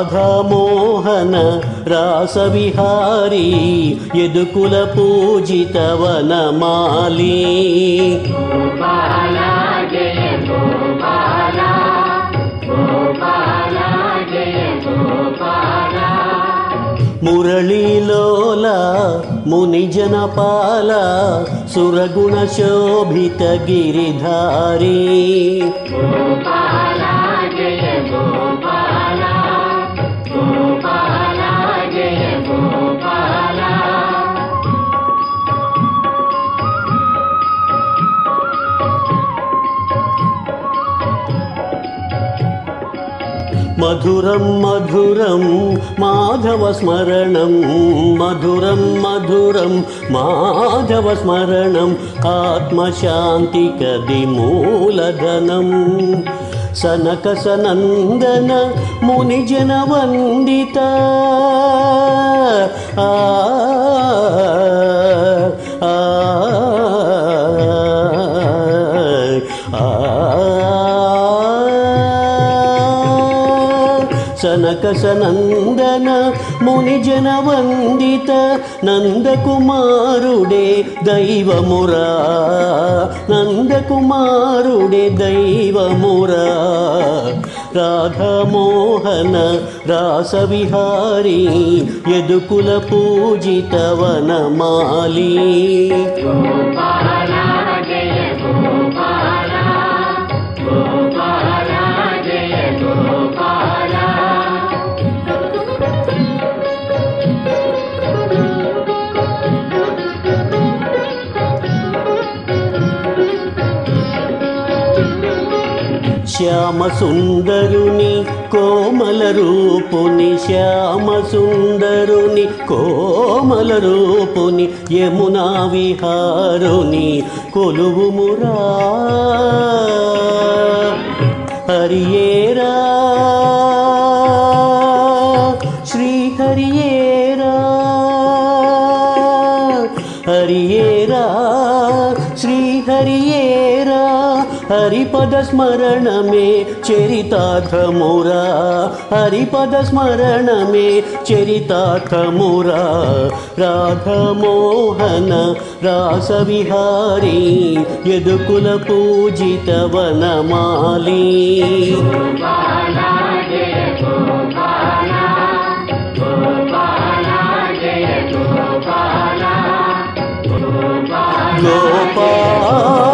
రాధామోహన రాసవిహారీ యదుకుల పూజిత వనమాలి గోపాల జయ గోపాల గోపాల జయ గోపాల మురళీలోల మునిజనపాల సురగుణ శోభిత గిరిధారీ గోపాల జయ గోపాల గోపాల జయ గోపాల మధురం మధురం మాధవ స్మరణం మధురం మధురం మాధవ స్మరణం ఆత్మశాంతికది మూలధనం సనక సనందన మునిజన వందిత ఆ ఆ సనక సనందన మునిజన వందిత నందకుమారుడే దైవమురా నందకుమారుడే దైవమురా రాధామోహన రాసవిహారీ యదుకుల పూజిత వనమాలి గోపాల జయ గోపాల గోపాల జయ గోపాల శ్యామ సుందరుని కోమల రూపుని శ్యామ సుందరుని కోమల రూపుని యమునా విహారుని కొలువుమురా హరియేరా శ్రీహరియేరా హరియేరా శ్రీహరియేరా హరిపద స్మరణమే చరితార్థమురా హరిపద స్మరణమే చరితార్థమురా రాధామోహన రాసవిహారీ యదుకుల పూజిత వనమాలి గోపాల జయ గోపాల గోపాల జయ గోపాల గోపాల గోపాల